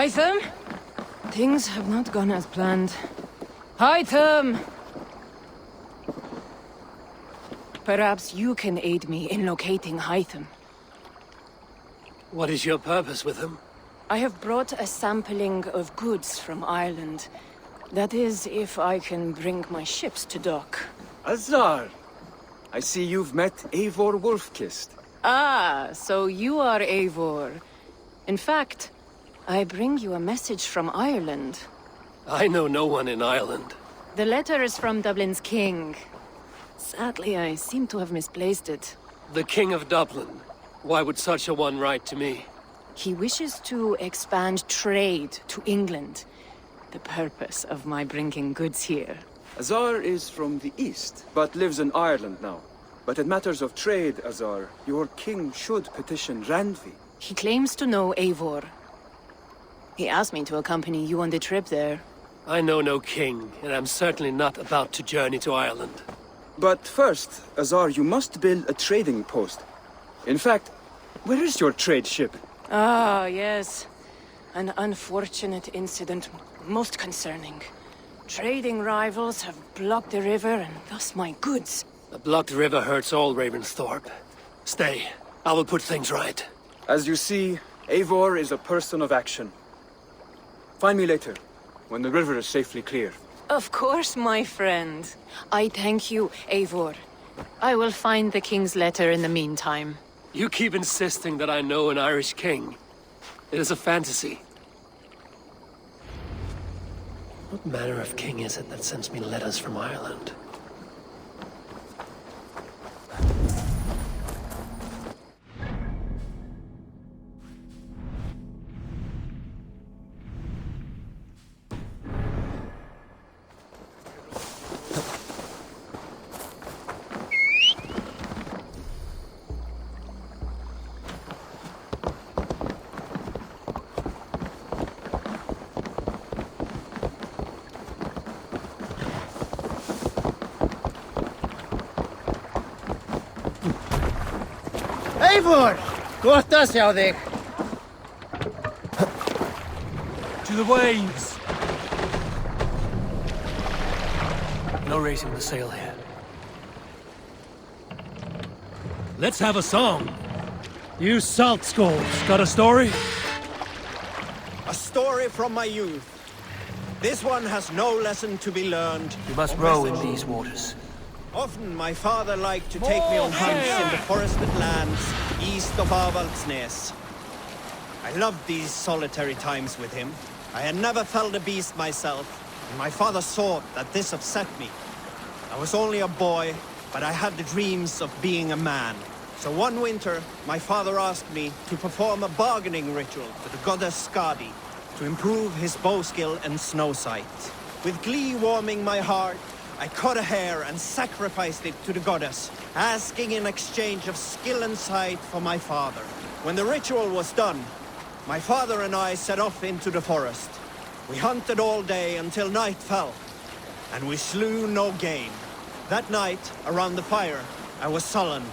Hytham? Things have not gone as planned. Hytham! Perhaps you can aid me in locating Hytham. What is your purpose with him? I have brought a sampling of goods from Ireland. That is, if I can bring my ships to dock. Azar! I see you've met Eivor Wolfkist. Ah, so you are Eivor. In fact, I bring you a message from Ireland. I know no one in Ireland. The letter is from Dublin's king. Sadly, I seem to have misplaced it. The King of Dublin. Why would such a one write to me? He wishes to expand trade to England. The purpose of my bringing goods here. Azar is from the east, but lives in Ireland now. But in matters of trade, Azar, your king should petition Randvi. He claims to know Eivor. He asked me to accompany you on the trip there. I know no king, and I'm certainly not about to journey to Ireland. But first, Azar, you must build a trading post. In fact, where is your trade ship? Ah, yes. An unfortunate incident, most concerning. Trading rivals have blocked the river, and thus my goods. A blocked river hurts all Ravensthorpe. Stay. I will put things right. As you see, Eivor is a person of action. Find me later, when the river is safely clear. Of course, my friend. I thank you, Eivor. I will find the king's letter in the meantime. You keep insisting that I know an Irish king. It is a fantasy. What manner of king is it that sends me letters from Ireland? Eivor! Gottas hjá þig! To the waves! No raising the sail here. Let's have a song. You salt skulls, got a story? A story from my youth. This one has no lesson to be learned. You must row in these waters. Often my father liked to take me on hunts in the forested lands east of Avaldsnes. I loved these solitary times with him. I had never felled a beast myself, and my father saw that this upset me. I was only a boy, but I had the dreams of being a man. So one winter, my father asked me to perform a bargaining ritual to the goddess Skadi to improve his bow skill and snow sight. With glee warming my heart, I cut a hare and sacrificed it to the goddess, asking in exchange of skill and sight for my father. When the ritual was done, my father and I set off into the forest. We hunted all day until night fell, and we slew no game. That night, around the fire, I was sullen.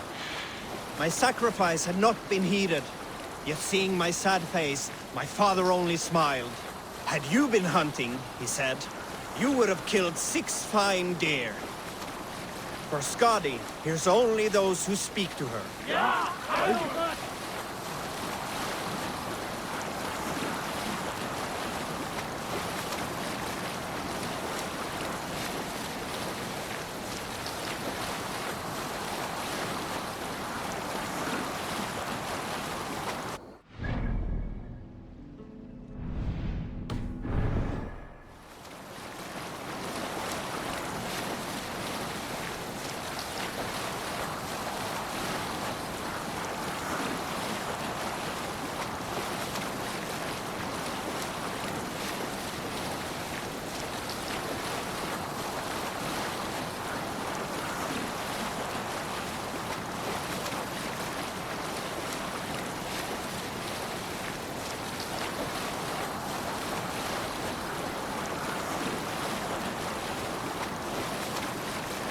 My sacrifice had not been heeded, yet seeing my sad face, my father only smiled. Had you been hunting, he said, you would have killed 6 fine deer. For Skadi hears only those who speak to her.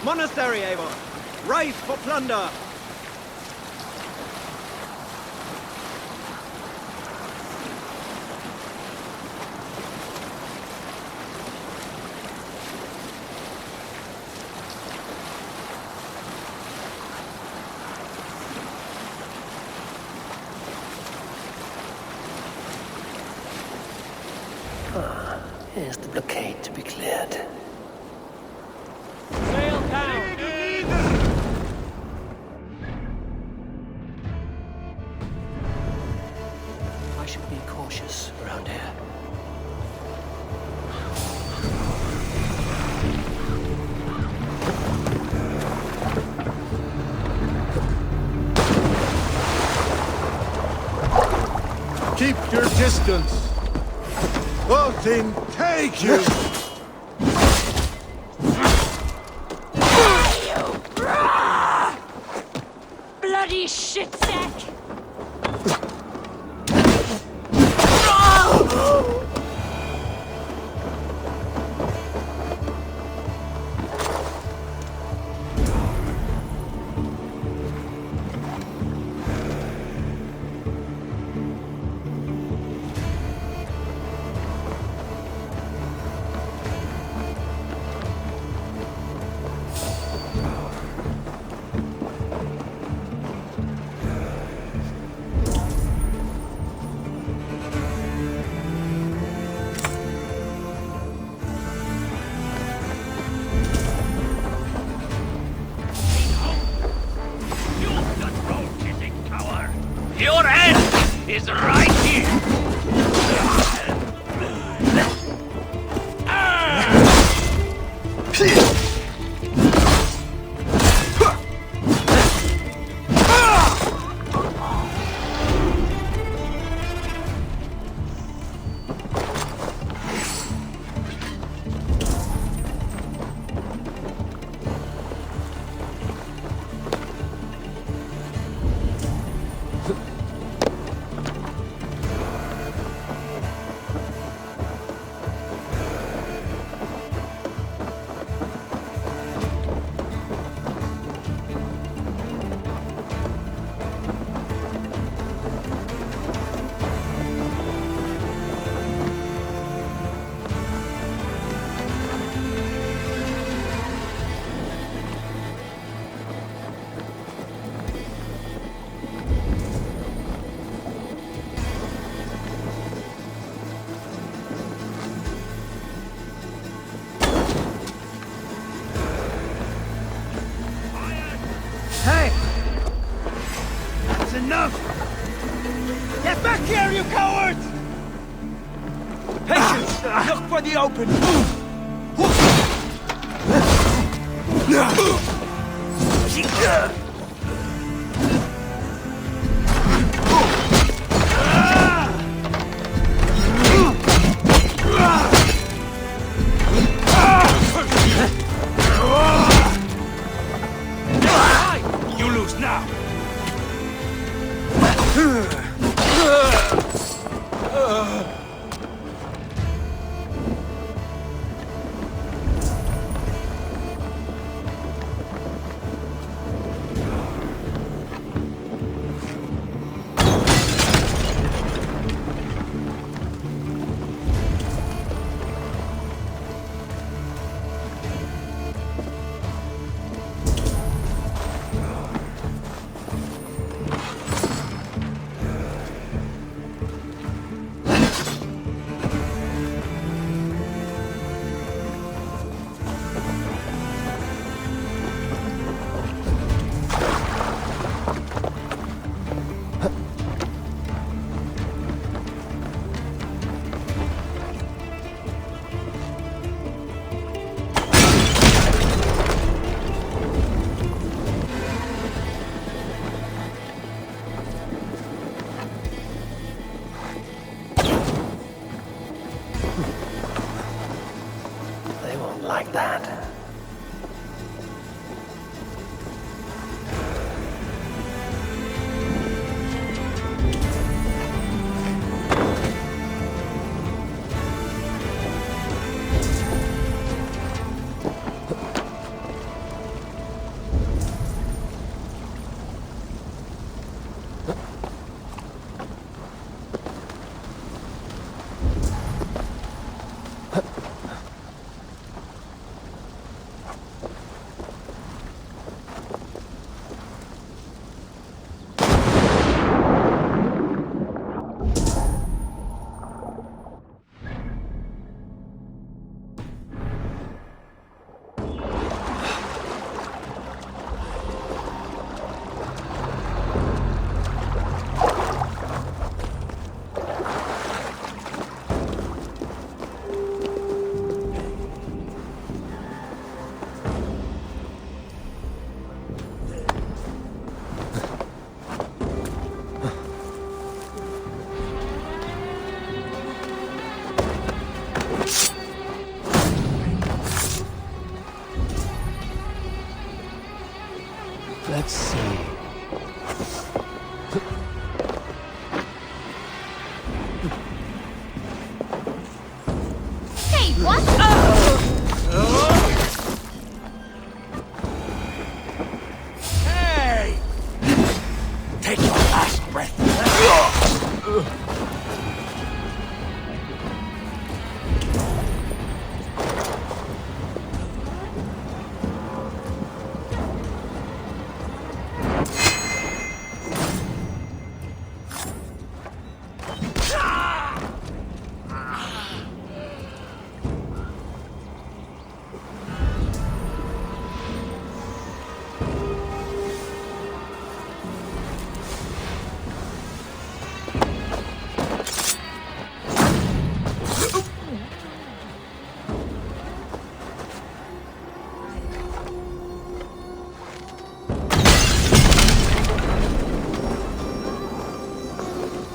Monastery, Eivor! Rife for plunder! is the blockade to be cleared. Sail down! I should be cautious around here. Keep your distance. Odin, take you! Bloody shit sack! Your end is right here! Hey! That's enough! Get back here, you cowards! Patience! Look for the open! You lose now! They won't like that. breath.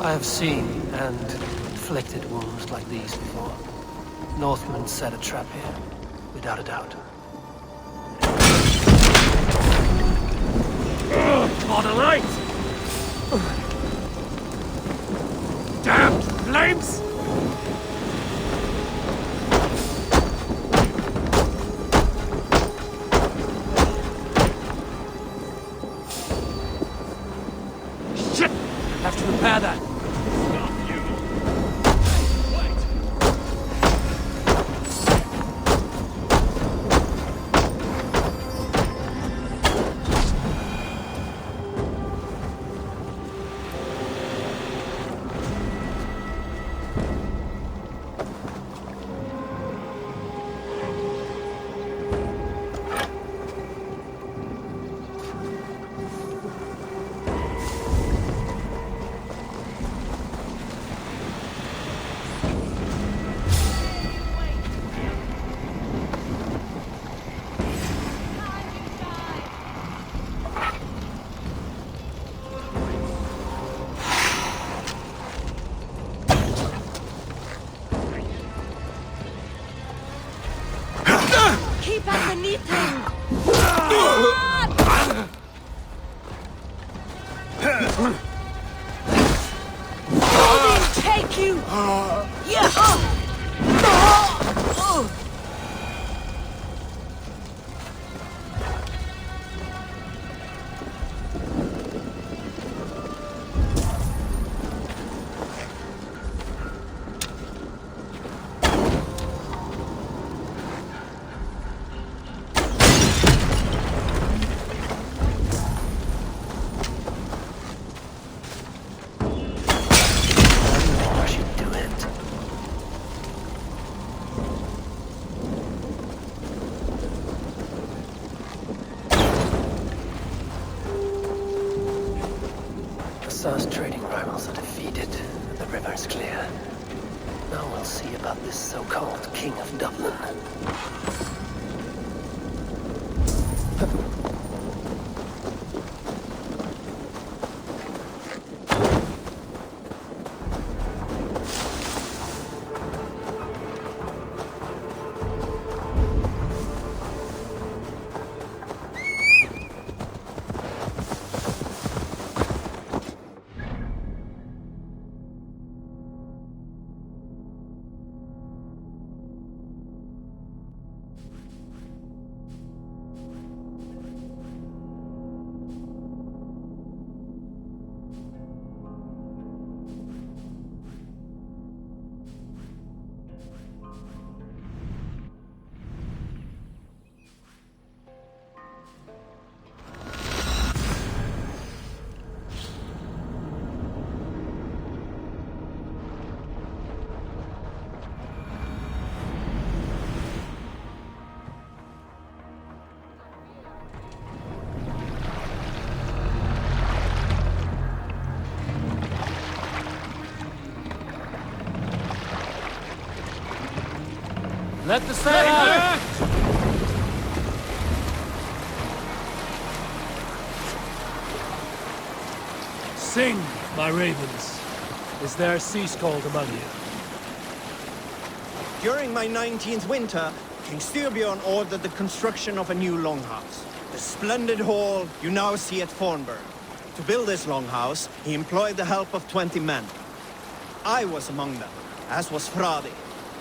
I have seen and inflicted wounds like these before. Northmen set a trap here, without a doubt. For the light! Damned flames! Shit! Have to repair that. Stop you! Wait! Keep at the knitting! Odin, take you! Yeah! I should do it. Assa's trading rivals are defeated, and the river is clear. Now we'll see about this so-called King of Dublin. Let the sail out! Sing, my ravens. Is there a sea scald among you? During my 19th winter, King Styrbjorn ordered the construction of a new longhouse. The splendid hall you now see at Fornburg. To build this longhouse, he employed the help of 20 men. I was among them, as was Fradi,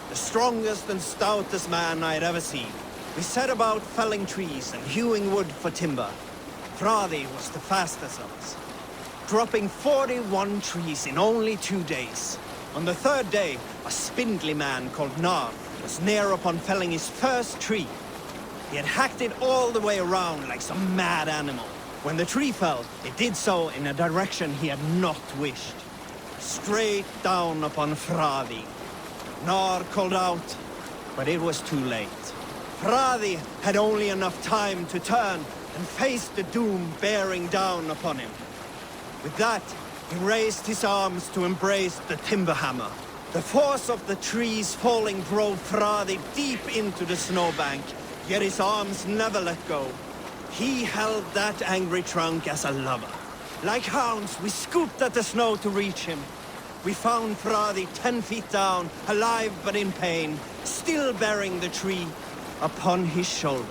the strongest and stoutest man I had ever seen. We set about felling trees and hewing wood for timber. Fradi was the fastest of us. dropping 41 trees in only 2 days. On the third day, a spindly man called Nar was near upon felling his first tree. He had hacked it all the way around like some mad animal. When the tree fell, it did so in a direction he had not wished. Straight down upon Fradi. Nar called out, but it was too late. Fradi had only enough time to turn and face the doom bearing down upon him. With that, he raised his arms to embrace the timber hammer. The force of the trees falling drove Fradi deep into the snowbank, yet his arms never let go. He held that angry trunk as a lover. Like hounds, we scooped at the snow to reach him. We found Fradi 10 feet down, alive but in pain, still bearing the tree upon his shoulder.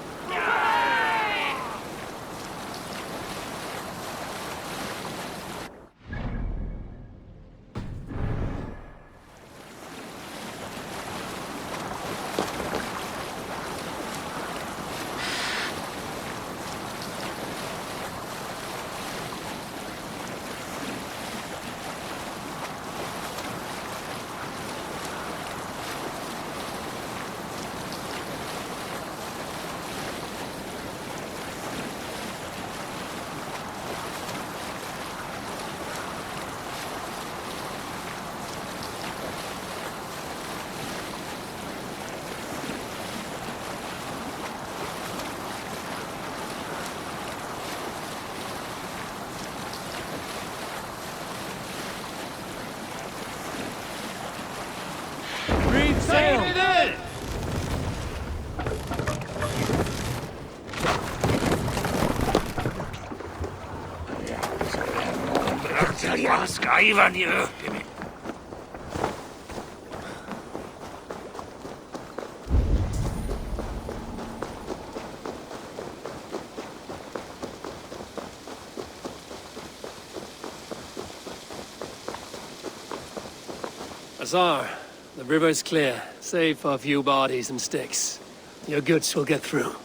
Azar, the river's clear, save for a few bodies and sticks. Your goods will get through.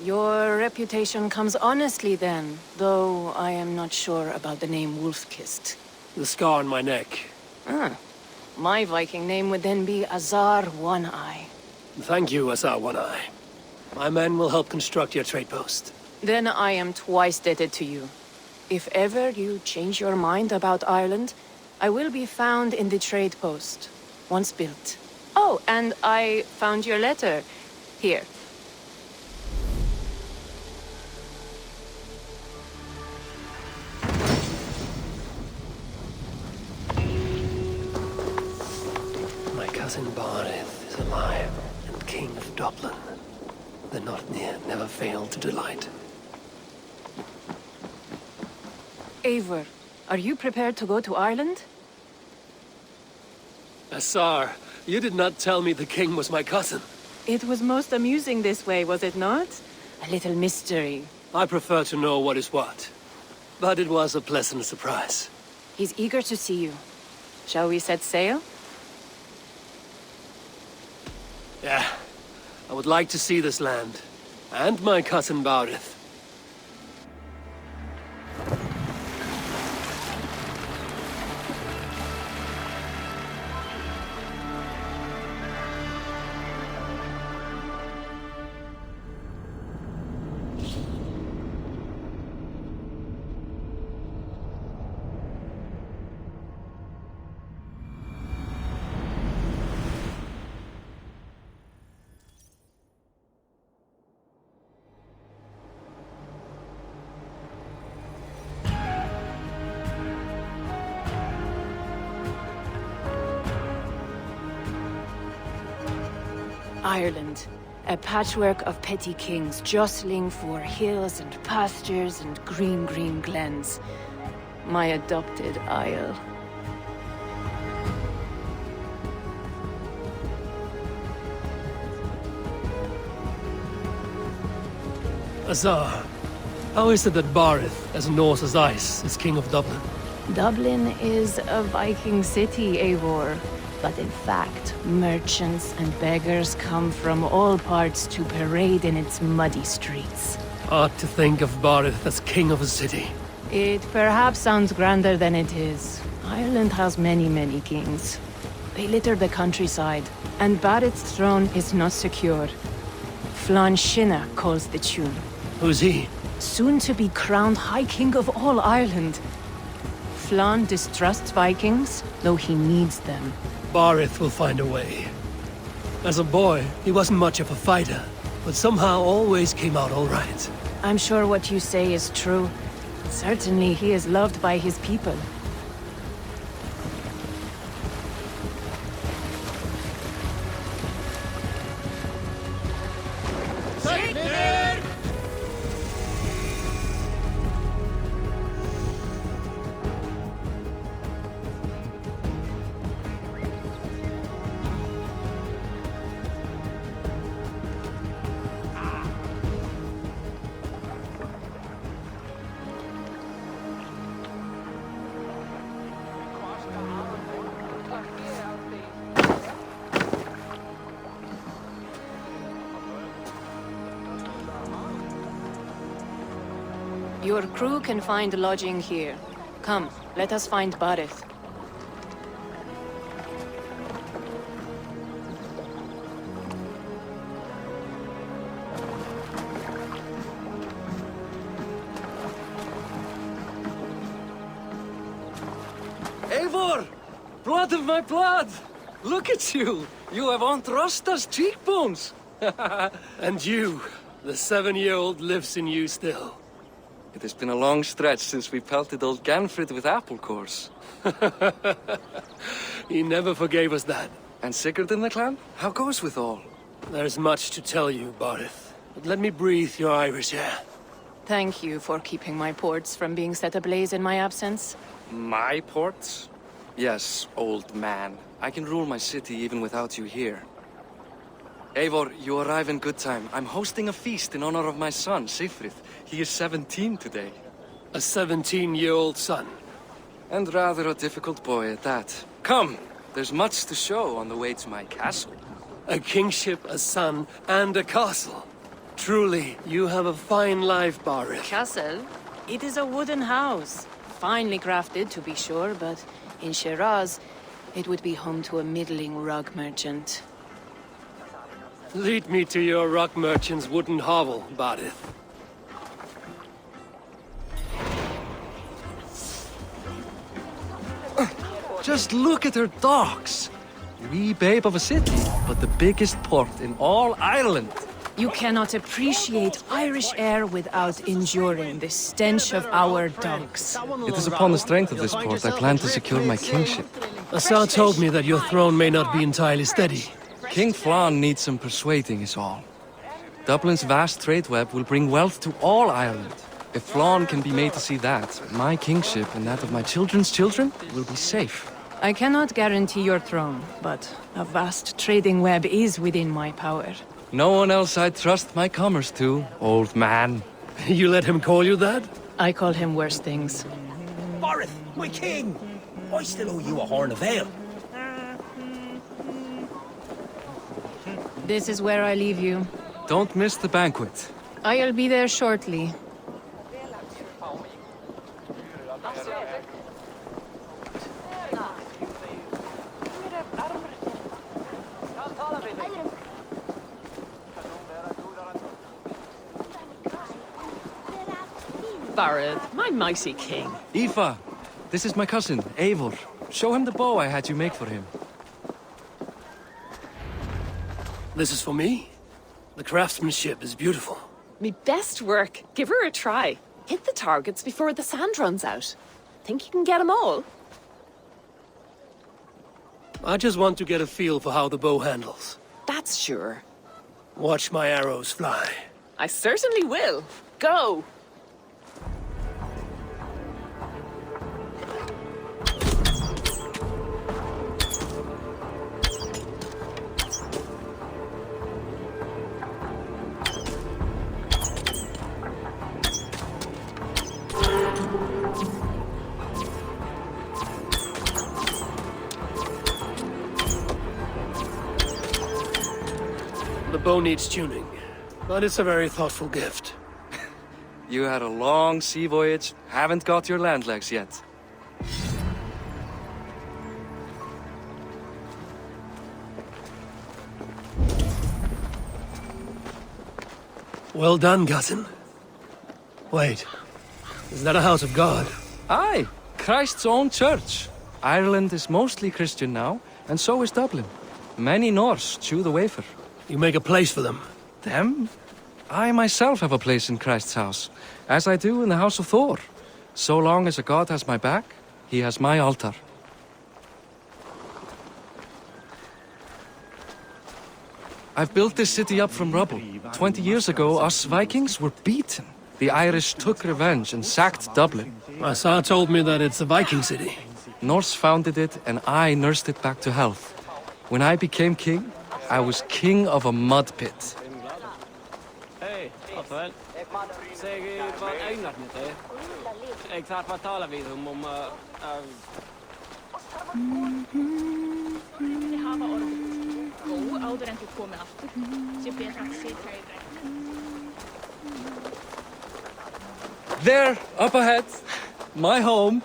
Your reputation comes honestly then, though I am not sure about the name Wolf-Kissed. The scar on my neck. Ah, my Viking name would then be Azar One-Eye. Thank you, Azar One-Eye. My men will help construct your trade post. Then I am twice indebted to you. If ever you change your mind about Ireland, I will be found in the trade post, once built. Oh, and I found your letter. Here. My cousin Barith is alive and king of Dublin. The Northnir never failed to delight. Eivor, are you prepared to go to Ireland? Azar, you did not tell me the king was my cousin. It was most amusing this way, was it not? A little mystery. I prefer to know what is what. But it was a pleasant surprise. He's eager to see you. Shall we set sail? Yeah. I would like to see this land. And my cousin Barith. Ireland, a patchwork of petty kings jostling for hills and pastures and green glens. My adopted isle. Azar, how is it that Barith, as Norse as ice, is king of Dublin? Dublin is a Viking city, Eivor. But in fact, merchants and beggars come from all parts to parade in its muddy streets. Odd to think of Barith as king of a city. It perhaps sounds grander than it is. Ireland has many, many kings. They litter the countryside, and Barrett's throne is not secure. Flann Sinna calls the tune. Who's he? Soon to be crowned High King of all Ireland. Flann distrusts Vikings, though he needs them. Barrett will find a way. As a boy, he wasn't much of a fighter, but somehow always came out all right. I'm sure what you say is true. Certainly he is loved by his people. Your crew can find lodging here. Come, let us find Barrett. Eivor! Blood of my blood! Look at you! You have Aunt Rosta's cheekbones! And you, the 7-year-old lives in you still. It has been a long stretch since we pelted old Ganfrid with apple cores. He never forgave us that. And Sigurd in the clan? How goes with all? There's much to tell you, Barrett. But let me breathe your Irish air. Thank you for keeping my ports from being set ablaze in my absence. My ports? Yes, old man. I can rule my city even without you here. Eivor, you arrive in good time. I'm hosting a feast in honor of my son, Sigfrid. He is 17 today. A 17-year-old son. And rather a difficult boy at that. Come, there's much to show on the way to my castle. A kingship, a son, and a castle. Truly, you have a fine life, Barrett. Castle? It is a wooden house. Finely crafted, to be sure, but in Shiraz, it would be home to a middling rug merchant. Lead me to your rock merchant's wooden hovel, Barrett. Just look at her docks. Wee babe of a city, but the biggest port in all Ireland. You cannot appreciate Irish air without enduring the stench of our docks. It is upon the strength of this port I plan to secure my kingship. Assar told me that your throne may not be entirely steady. King Flann needs some persuading is all. Dublin's vast trade web will bring wealth to all Ireland. If Flann can be made to see that, my kingship and that of my children's children will be safe. I cannot guarantee your throne, but a vast trading web is within my power. No one else I'd trust my commerce to, old man. You let him call you that? I call him worse things. Barrett, my king! I still owe you a horn of ale. This is where I leave you. Don't miss the banquet. I'll be there shortly. Barrett, my mighty king. Aoife, this is my cousin, Eivor. Show him the bow I had you make for him. This is for me? The craftsmanship is beautiful. Me best work. Give her a try. Hit the targets before the sand runs out. Think you can get them all? I just want to get a feel for how the bow handles. That's sure. Watch my arrows fly. I certainly will. Go! The bow needs tuning, but it's a very thoughtful gift. You had a long sea voyage, haven't got your land legs yet. Well done, Gotham. Wait, is that a house of God? Aye, Christ's own church. Ireland is mostly Christian now, and so is Dublin. Many Norse chew the wafer. You make a place for them. Them? I myself have a place in Christ's house, as I do in the house of Thor. So long as a god has my back, he has my altar. I've built this city up from rubble. 20 years ago, us Vikings were beaten. The Irish took revenge and sacked Dublin. My Sir told me that it's a Viking city. Norse founded it, and I nursed it back to health. When I became king, I was king of a mud pit. Hey, aftervel. Zeg wat eindigt met hè? Ik ga wat talen weer om áður en þú komið aftur. Sé betra að sitja í There, up ahead. My home.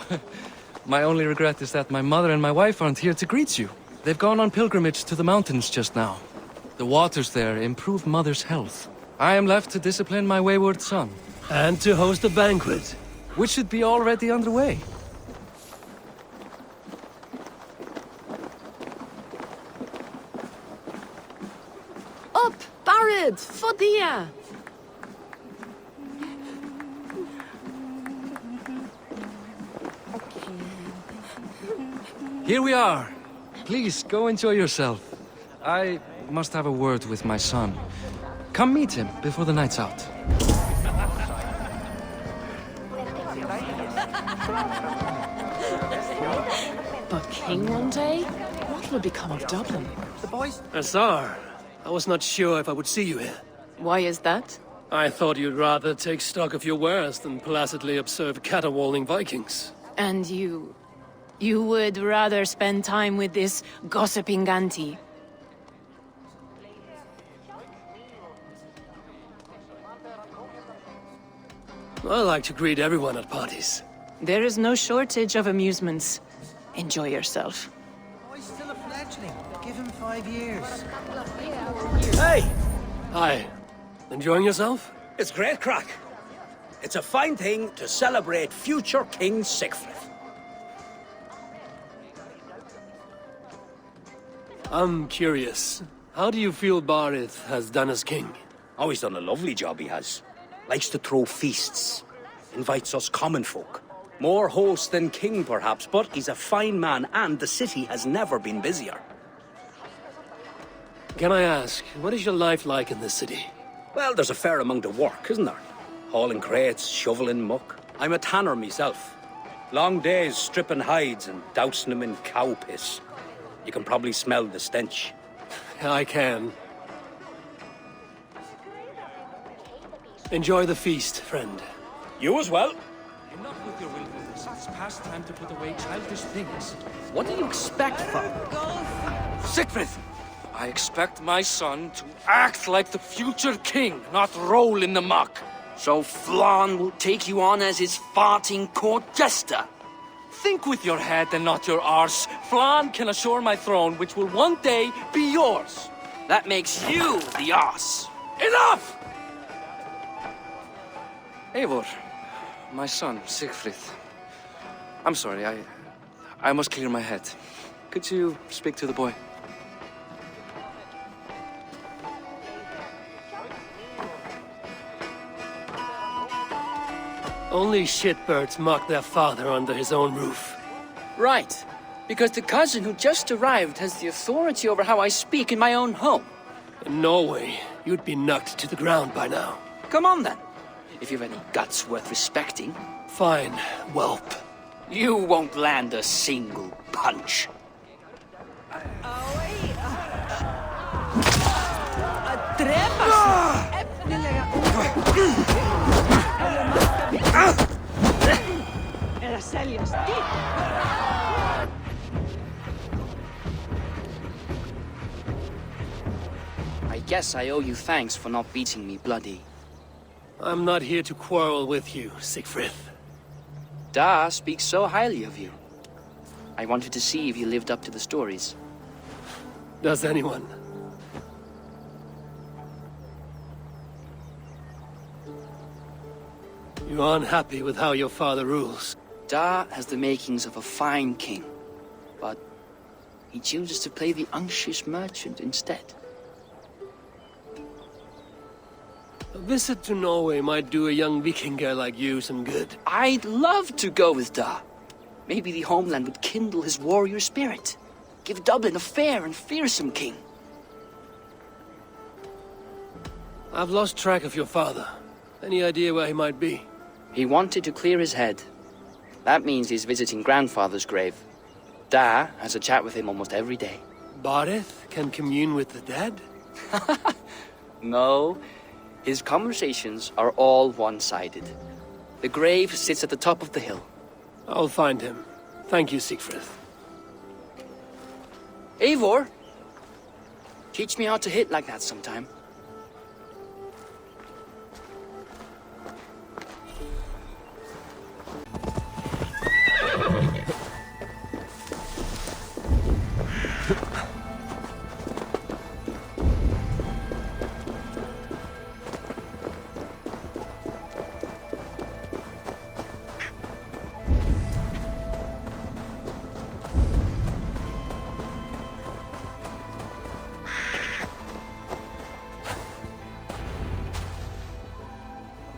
My only regret is that my mother and my wife aren't here to greet you. They've gone on pilgrimage to the mountains just now. The waters there improve mother's health. I am left to discipline my wayward son. And to host a banquet. Which should be already underway. Up, Barad, Fodia. Here we are. Please, go enjoy yourself. I must have a word with my son. Come meet him before the night's out. But king one day? What will become of Dublin? Sir, I was not sure if I would see you here. Why is that? I thought you'd rather take stock of your wares than placidly observe caterwauling Vikings. And you... you would rather spend time with this gossiping auntie? I like to greet everyone at parties. There is no shortage of amusements. Enjoy yourself. Oh, he's still a fledgling. Give him 5 years. Hey! Hi. Enjoying yourself? It's great crack. It's a fine thing to celebrate future King Siegfried. I'm curious. How do you feel Barith has done as king? Oh, he's done a lovely job, he has. Likes to throw feasts. Invites us common folk. More host than king, perhaps, but he's a fine man, and the city has never been busier. Can I ask, what is your life like in this city? Well, there's a fair amount of work, isn't there? Hauling crates, shoveling muck. I'm a tanner myself. Long days stripping hides and dousing them in cow piss. You can probably smell the stench. I can. Enjoy the feast, friend. You as well. Enough with your willfulness. It's past time to put away childish things. What do you expect from Siegfried! I expect my son to act like the future king, not roll in the muck. So Flan will take you on as his farting court jester? Think with your head and not your arse. Flan can assure my throne, which will one day be yours. That makes you the arse. Enough! Eivor, my son, Siegfried. I'm sorry, I must clear my head. Could you speak to the boy? Only shitbirds mock their father under his own roof. Right. Because the cousin who just arrived has the authority over how I speak in my own home. In Norway, you'd be knocked to the ground by now. Come on then. If you've any guts worth respecting. Fine, whelp. You won't land a single punch. I guess I owe you thanks for not beating me bloody. I'm not here to quarrel with you, Siegfried. Da speaks so highly of you. I wanted to see if you lived up to the stories. Does anyone? You are unhappy with how your father rules. Da has the makings of a fine king, but he chooses to play the anxious merchant instead. A visit to Norway might do a young Viking girl like you some good. I'd love to go with Da. Maybe the homeland would kindle his warrior spirit. Give Dublin a fair and fearsome king. I've lost track of your father. Any idea where he might be? He wanted to clear his head. That means he's visiting grandfather's grave. Da has a chat with him almost every day. Bardeth can commune with the dead? No, his conversations are all one-sided. The grave sits at the top of the hill. I'll find him. Thank you, Siegfried. Eivor! Teach me how to hit like that sometime.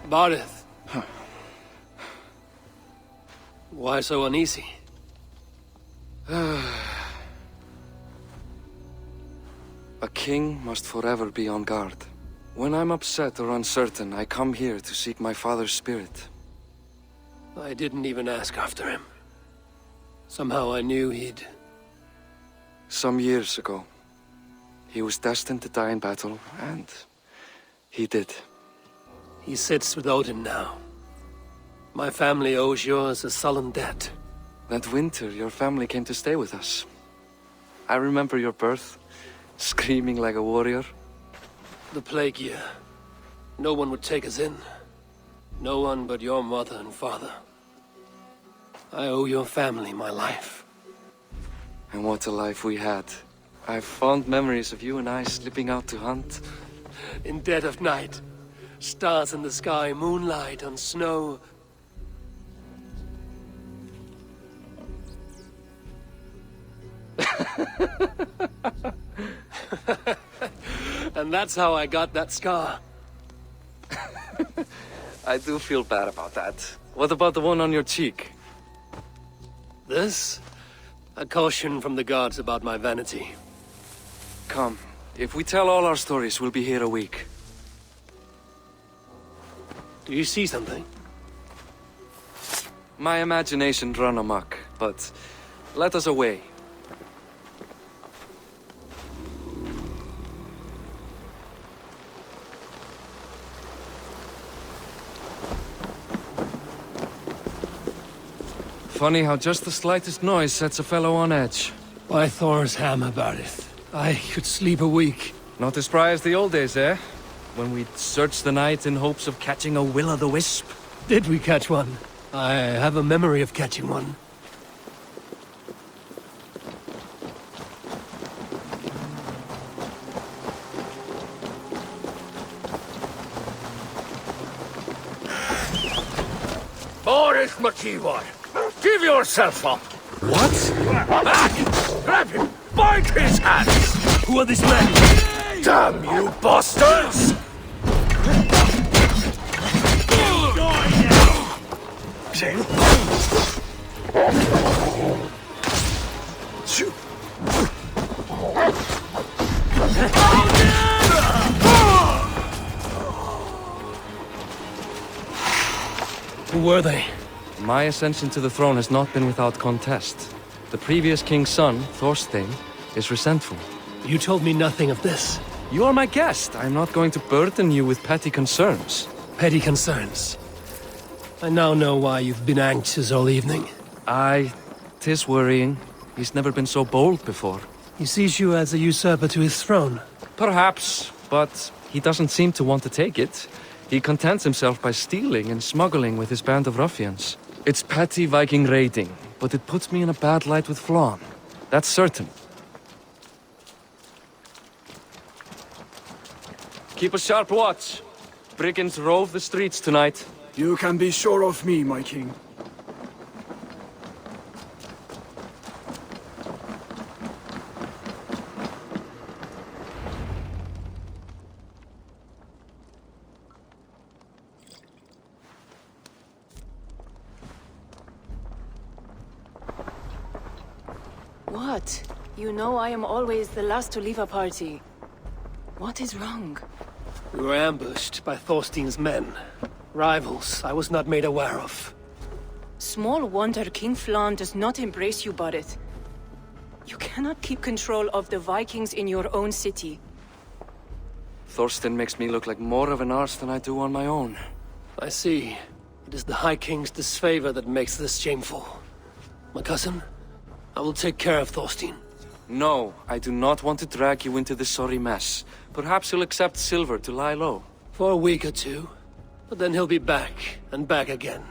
Bardeth. Why so uneasy? A king must forever be on guard. When I'm upset or uncertain, I come here to seek my father's spirit. I didn't even ask after him. Somehow I knew he'd... Some years ago, he was destined to die in battle, and he did. He sits with Odin now. My family owes yours a sullen debt. That winter, your family came to stay with us. I remember your birth, screaming like a warrior. The plague year. No one would take us in. No one but your mother and father. I owe your family my life. And what a life we had. I have fond memories of you and I slipping out to hunt. In dead of night. Stars in the sky, moonlight on snow. And that's how I got that scar. I do feel bad about that. What about the one on your cheek? This? A caution from the gods about my vanity. Come, if we tell all our stories, we'll be here a week. Do you see something? My imagination run amok, but let us away. Funny how just the slightest noise sets a fellow on edge. By Thor's hammer, Bardeth. I could sleep a week. Not as spry as the old days, eh? When we'd search the night in hopes of catching a will-o'-the-wisp. Did we catch one? I have a memory of catching one. Boris Makivor, give yourself up! What? Back! Grab him! Bind his hands! Who are these men? Damn you bastards! Who were they? My ascension to the throne has not been without contest. The previous king's son, Thorstein, is resentful. You told me nothing of this. You are my guest. I'm not going to burden you with petty concerns. Petty concerns. I now know why you've been anxious all evening. Aye, 'tis worrying. He's never been so bold before. He sees you as a usurper to his throne. Perhaps, but he doesn't seem to want to take it. He contents himself by stealing and smuggling with his band of ruffians. It's petty Viking raiding, but it puts me in a bad light with Flann. That's certain. Keep a sharp watch. Brigands rove the streets tonight. You can be sure of me, my king. What? You know I am always the last to leave a party. What is wrong? We were ambushed by Thorstein's men. Rivals I was not made aware of. Small wonder King Flann does not embrace you, Borith. You cannot keep control of the Vikings in your own city. Thorstein makes me look like more of an arse than I do on my own. I see. It is the High King's disfavor that makes this shameful. My cousin, I will take care of Thorstein. No, I do not want to drag you into this sorry mess. Perhaps you'll accept silver to lie low. For a week or two. But then he'll be back, and back again.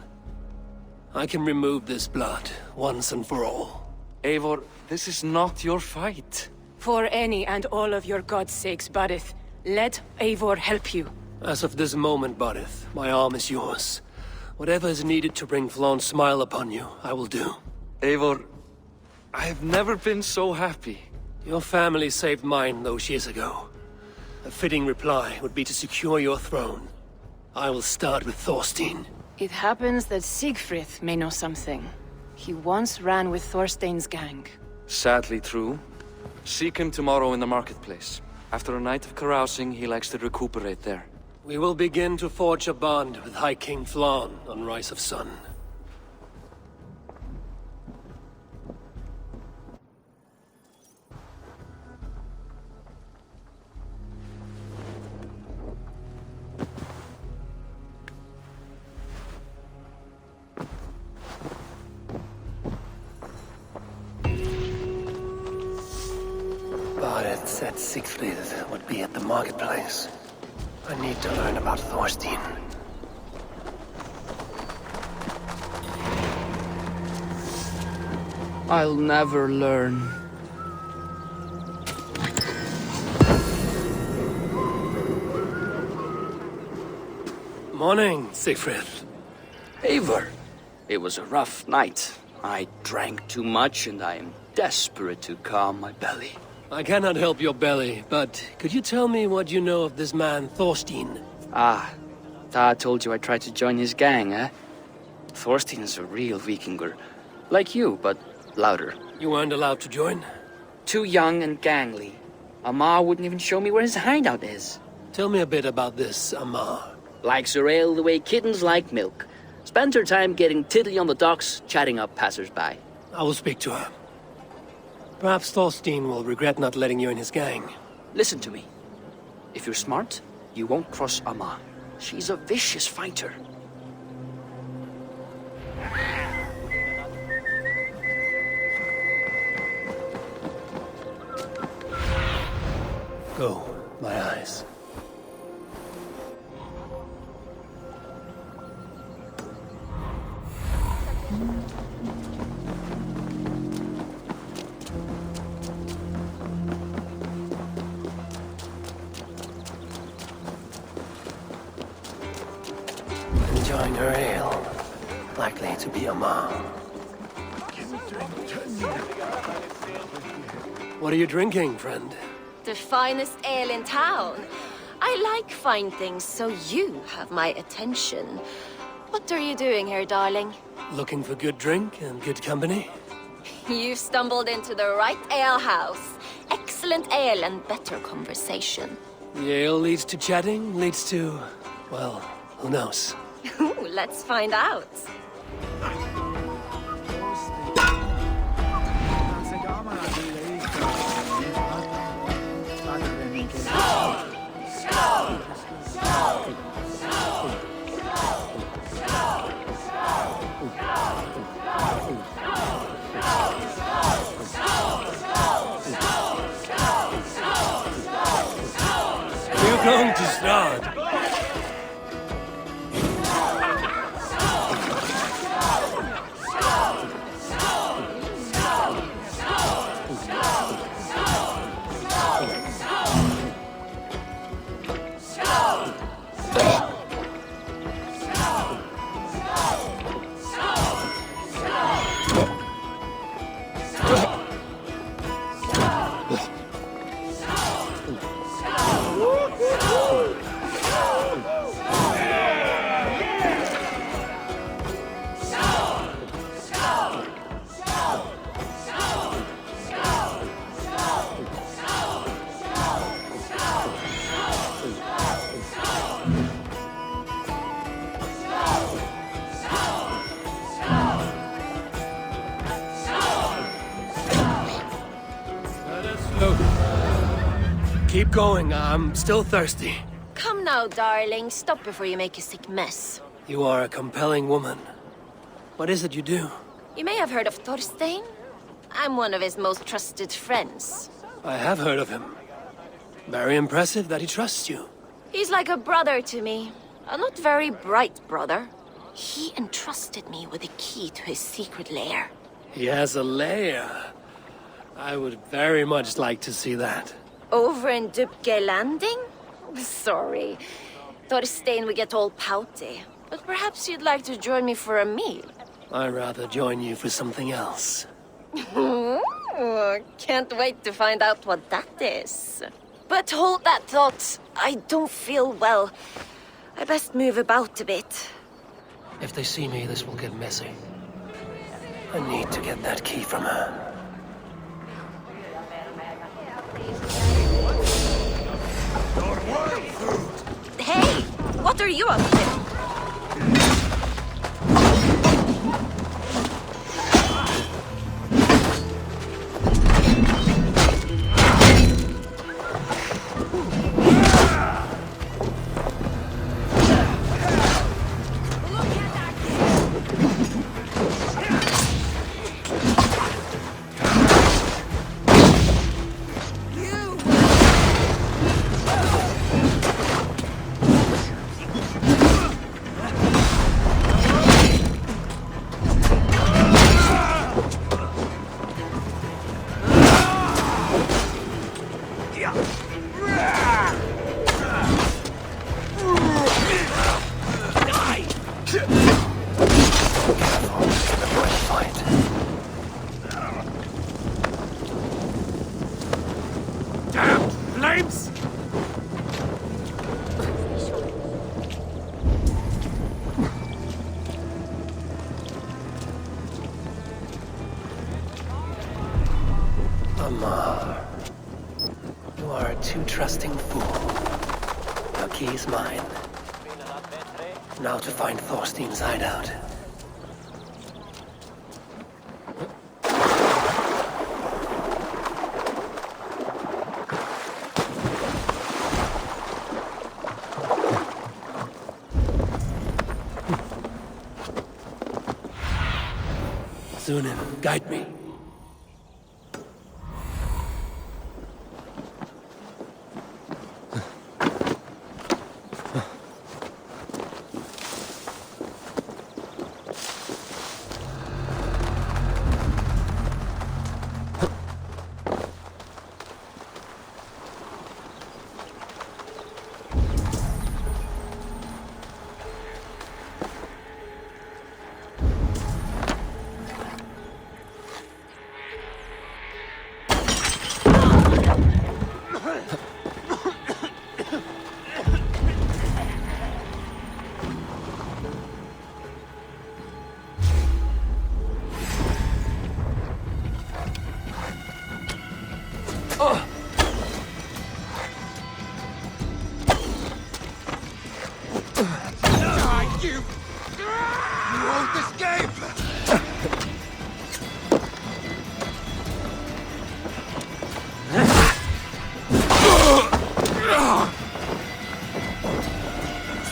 I can remove this blood, once and for all. Eivor, this is not your fight. For any and all of your god's sakes, Borith, let Eivor help you. As of this moment, Borith, my arm is yours. Whatever is needed to bring Flann's smile upon you, I will do. Eivor, I have never been so happy. Your family saved mine those years ago. A fitting reply would be to secure your throne. I will start with Thorstein. It happens that Siegfried may know something. He once ran with Thorstein's gang. Sadly true. Seek him tomorrow in the marketplace. After a night of carousing, he likes to recuperate there. We will begin to forge a bond with High King Flann on Rise of Sun. Borith said Siegfried would be at the marketplace. I need to learn about Thorstein. I'll never learn. Morning, Siegfried. Eivor, it was a rough night. I drank too much and I am desperate to calm my belly. I cannot help your belly, but could you tell me what you know of this man, Thorstein? Ah, I told you I tried to join his gang, eh? Thorstein is a real Vikinger. Like you, but louder. You weren't allowed to join? Too young and gangly. Amar wouldn't even show me where his hideout is. Tell me a bit about this Amar. Likes her ale the way kittens like milk. Spends her time getting tiddly on the docks, chatting up passers-by. I will speak to her. Perhaps Thorstein will regret not letting you in his gang. Listen to me. If you're smart, you won't cross Amma. She's a vicious fighter. Go, my eyes. Enjoying her ale. Likely to be a mom. What are you drinking, friend? The finest ale in town. I like fine things, so you have my attention. What are you doing here, darling? Looking for good drink and good company? You've stumbled into the right alehouse. Excellent ale and better conversation. The ale leads to chatting, leads to... well, who knows? Ooh, let's find out. We're going to start. Keep going. I'm still thirsty. Come now, darling. Stop before you make a sick mess. You are a compelling woman. What is it you do? You may have heard of Thorstein. I'm one of his most trusted friends. I have heard of him. Very impressive that he trusts you. He's like a brother to me. A not very bright brother. He entrusted me with the key to his secret lair. He has a lair. I would very much like to see that. Over in Dubke Landing? Sorry. Thorstein would get all pouty. But perhaps you'd like to join me for a meal? I'd rather join you for something else. Can't wait to find out what that is. But hold that thought. I don't feel well. I best move about a bit. If they see me, this will get messy. I need to get that key from her. Hey! What are you up to? You are a too trusting fool. The key is mine. Now to find Thorstein's hideout. Zunin, guide me.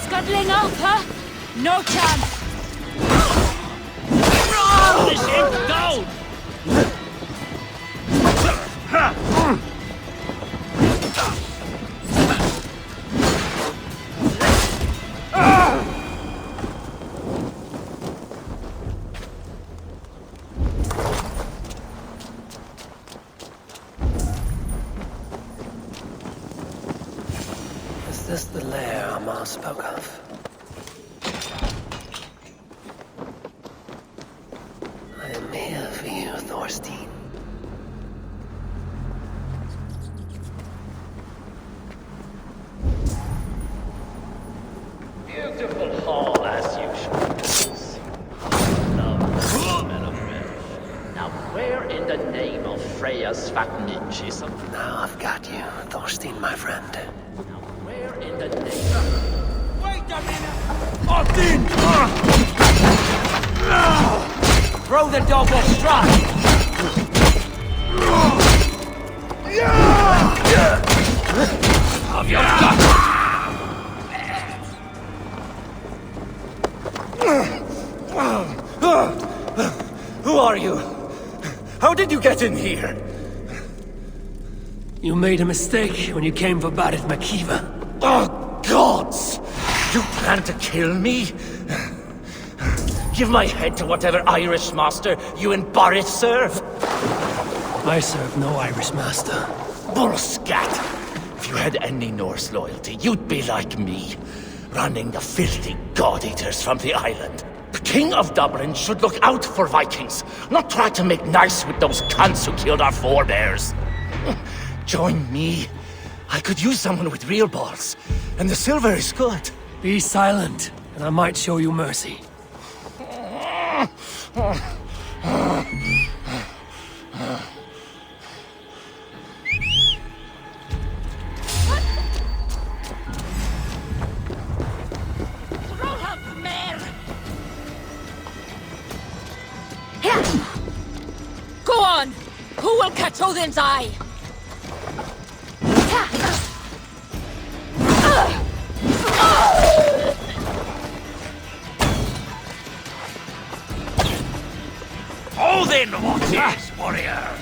Scuttling out, huh? No chance! The ship down! Is this the lair Amar spoke of? I am here for you, Thorstein. Beautiful hall as usual. Love smell of milk. Now where in the name of Freya's fat ninja is Now I've got you, Thorstein, my friend. where in the name of... Wait a minute! Odin! Throw the dog off strike! did you get in here? You made a mistake when you came for Barith Makiva. Oh, gods! You plan to kill me? Give my head to whatever Irish master you and Boris serve. I serve no Irish master. Bullscat! If you had any Norse loyalty, you'd be like me, running the filthy god-eaters from the island. The King of Dublin should look out for Vikings, not try to make nice with those cunts who killed our forebears. Join me. I could use someone with real balls, and the silver is good. Be silent, and I might show you mercy. Go on! Who will catch Odin's eye? Odin watches, warrior!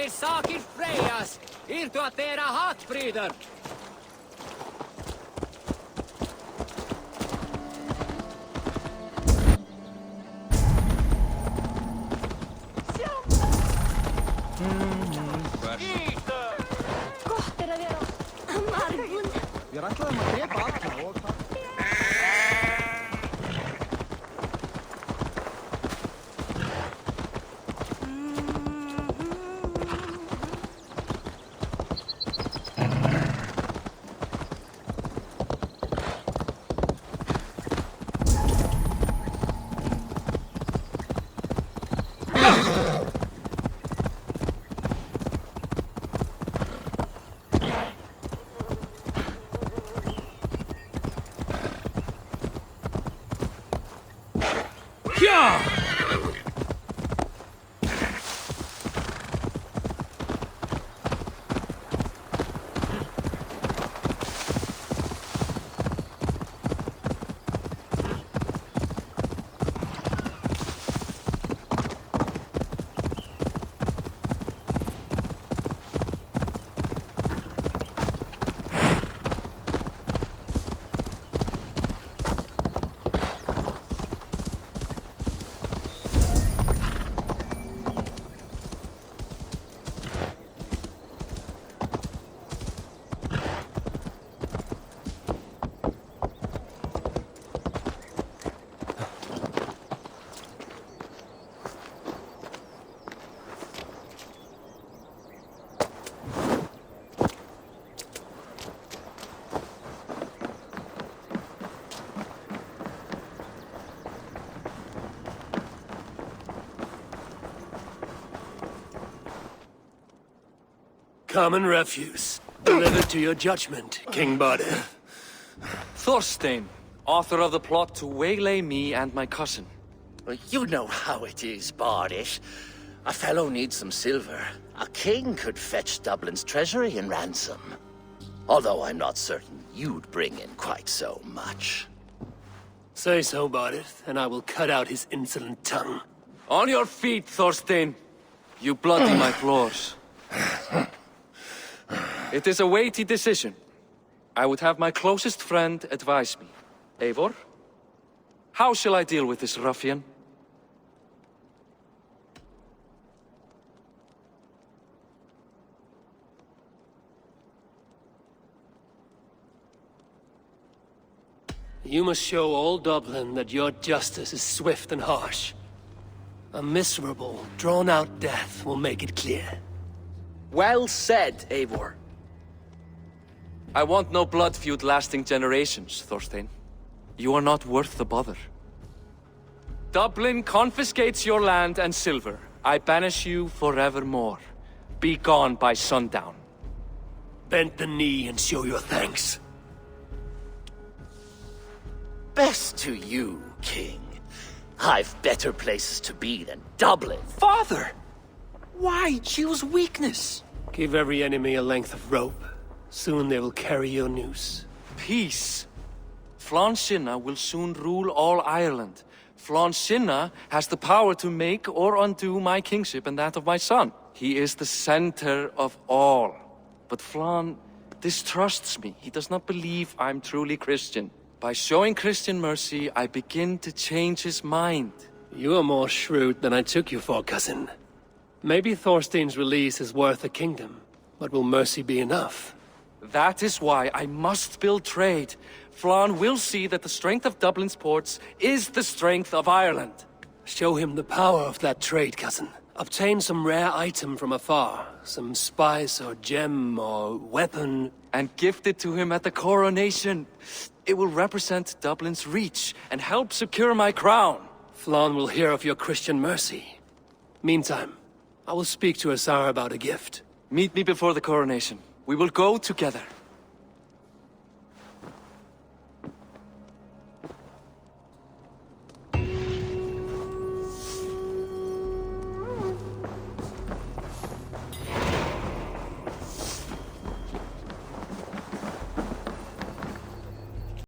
Saakir Freyas, irtoa teidän hatbryder! Common refuse. Delivered to your judgment, King Barith. Thorstein, author of the plot to waylay me and my cousin. You know how it is, Bardish. A fellow needs some silver. A king could fetch Dublin's treasury in ransom. Although I'm not certain you'd bring in quite so much. Say so, Bardith, and I will cut out his insolent tongue. On your feet, Thorstein! You bloody my floors. It is a weighty decision. I would have my closest friend advise me. Eivor, how shall I deal with this ruffian? You must show all Dublin that your justice is swift and harsh. A miserable, drawn-out death will make it clear. Well said, Eivor. I want no blood feud lasting generations, Thorstein. You are not worth the bother. Dublin confiscates your land and silver. I banish you forevermore. Be gone by sundown. Bend the knee and show your thanks. Best to you, King. I've better places to be than Dublin. Father! Why choose weakness? Give every enemy a length of rope. Soon they will carry your noose. Peace. Flann Sinna will soon rule all Ireland. Flann Sinna has the power to make or undo my kingship and that of my son. He is the center of all. But Flann distrusts me. He does not believe I'm truly Christian. By showing Christian mercy, I begin to change his mind. You are more shrewd than I took you for, cousin. Maybe Thorstein's release is worth a kingdom, but will mercy be enough? That is why I must build trade. Flann will see that the strength of Dublin's ports is the strength of Ireland. Show him the power of that trade, cousin. Obtain some rare item from afar, some spice or gem or weapon, and gift it to him at the coronation. It will represent Dublin's reach and help secure my crown. Flann will hear of your Christian mercy. Meantime, I will speak to Asar about a gift. Meet me before the coronation. We will go together.